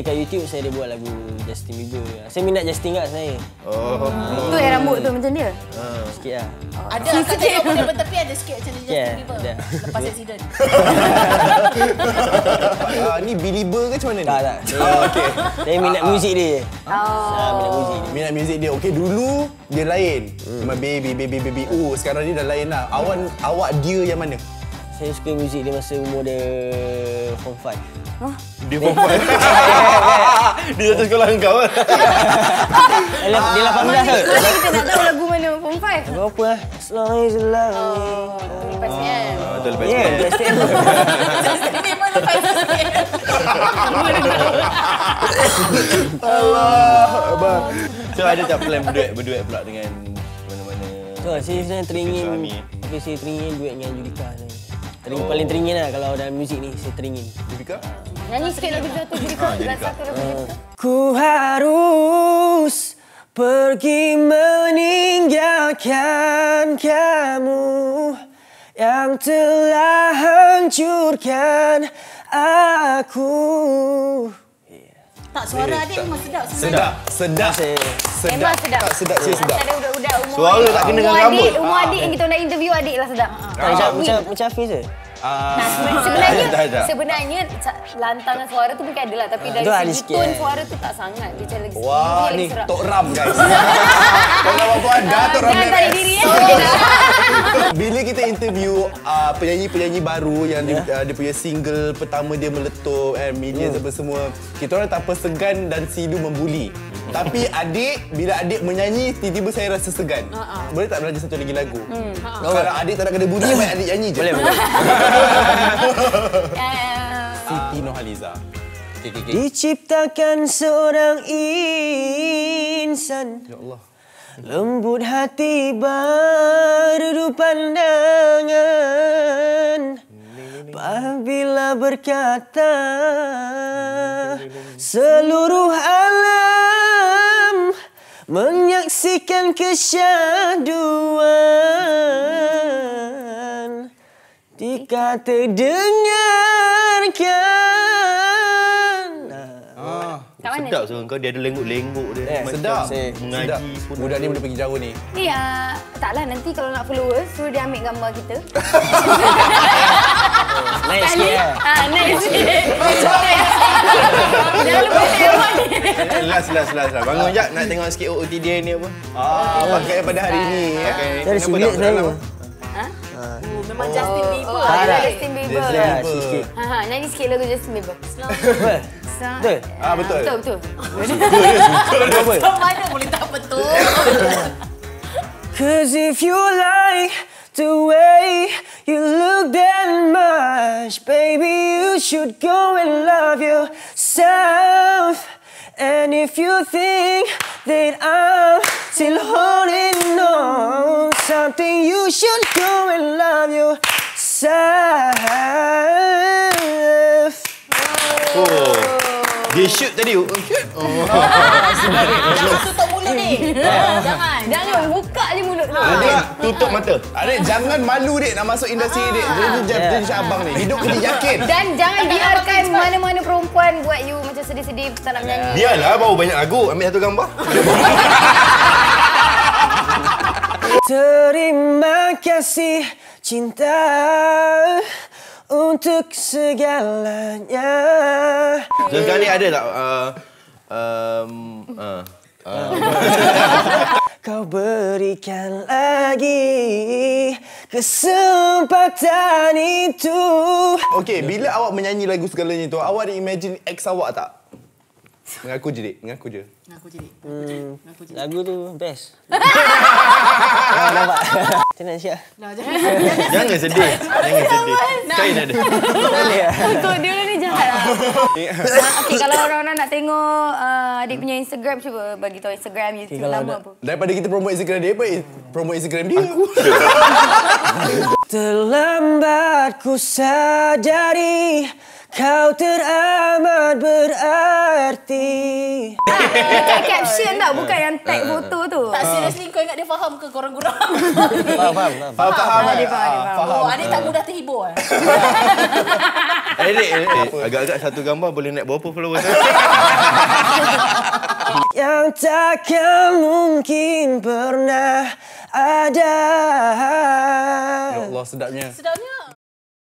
dekat YouTube saya ada buat lagu Justin Bieber. Saya minat Justin kat saya. Tu yang rambut tu macam dia? Sikit lah. Ada kat tengok model bertepi ada sikit macam Justin Bieber. Ada. Lepas accident. Ni belieber ke macam mana ni? Tak. Saya minat muzik dia. Minat muzik dia. Minat muzik dia. Okey, dulu dia lain. Memang baby. Sekarang dia dah lain lah. Awak dia yang mana? Saya suka muzik dia masa umur dia Form 5. Dia form 5. Dia satu sekolah dengan kau. Dia 18 Mana ke? kita nak tahu lagu mana Form 5? Lagu apa lah? As long as you love me. Lepas ni kan? Betul lepas Yeah, sekolah. Justin. Justin Bieber lepas accident. Allah. So ada tak plan berduet pula dengan mana-mana? So, saya sebenarnya teringin. Suami. Tapi saya teringin duet dengan Judika. Paling teringin lah kalau dalam muzik ni, saya teringin. Judika? Nyanyi sikit lagu satu Judika. Satu lagu Judika. Ku harus pergi meninggalkan kamu yang telah hancurkan aku. Tak, suara adik memang sedap. Sedap. Memang sedap. Tak sedap, saya sedap. Ada budak-budak umur Suara adik. tak kena dengan Umur rambut. adik, umur adik yang kita nak interview adik lah sedap. Macam Hafiz je? Sebenarnya lantangan suara tu mungkin ada lah. Tapi dari tu ada segi sikit, tone suara tu tak sangat. Dia macam lagi Wah, lagi ni serak. Tok Ram guys. Kalau apa ada Tok Ram Jangan tarik diri ya. Bila kita interview penyanyi-penyanyi baru yang dia punya single pertama dia meletup millions apa semua, kita orang tak apa segan dan silu membuli. Tapi bila adik menyanyi, tiba-tiba saya rasa segan. Boleh tak belajar satu lagi lagu? Kalau adik tak nak kena buli, baik adik nyanyi je. Boleh. Siti Nurhaliza. Okay. Diciptakan seorang insan, Ya Allah. lembut hati berdu pandangan. Apabila berkata seluruh alam menyaksikan kesyahduan, jika terdengarkan. Sedap suara kau, dia ada lengguk-lengguk dia. Sedap. Mengaji pun. Budak ni boleh pergi jauh ni. Ni taklah nanti kalau nak followers suruh dia ambil gambar kita. Naik sikit lah. Naik sikit. Jangan lupa tengok ni. Last. Bangun jap nak tengok sikit OOTD ni apa. Pakai pada hari ni. Saya ada singlet saya. Memang Justin Bieber. Justin Bieber. Ya, sikit. Nyanyi sikit lagu Justin Bieber. Betul? Betul? Betul. Betul. Mana boleh tak betul? Cause if you like the way you look that much, baby, you should go and love yourself. And if you think that I'm still holding on something, you should go and love yourself. Dia shoot tadi. Jangan tutup mulut ni. Jangan buka je mulut tu. Adik tutup mata. Adik, jangan malu dek nak masuk industri dek. Jadi cabang ni. Hidup kena yakin. Dan jangan biarkan mana-mana perempuan buat you macam sedih-sedih tak nak menyanyi. Biarlah baru banyak lagu. Ambil satu gambar. Terima kasih cinta untuk segalanya. So sekarang ni ada tak Kau berikan lagi kesempatan itu. Okey, bila awak menyanyi lagu segalanya tu, awak ada imagine ex awak tak? Mengaku je dek, mengaku je. Aku jadi. Lagu tu best. Nampak? Macam mana Syah? Jangan sedih. Kain ada. Untuk dia ni jahat lah. Okay, kalau orang-orang nak tengok adik punya Instagram, cuba bagi tahu Instagram, YouTube, nama apa. Daripada kita promote Instagram dia, baik promote Instagram dia. Terlambat ku sadari kau teramat berarti. Dekat caption tau, bukan yang tag foto tu. Tak seriously kau ingat dia faham ke korang gurau? Faham. Faham. Dia faham. Oh, adik tak mudah terhibur. Edit. Agak-agak satu gambar boleh naik berapa followers? Yang takkan mungkin pernah ada. Ya Allah, sedapnya. Sedapnya.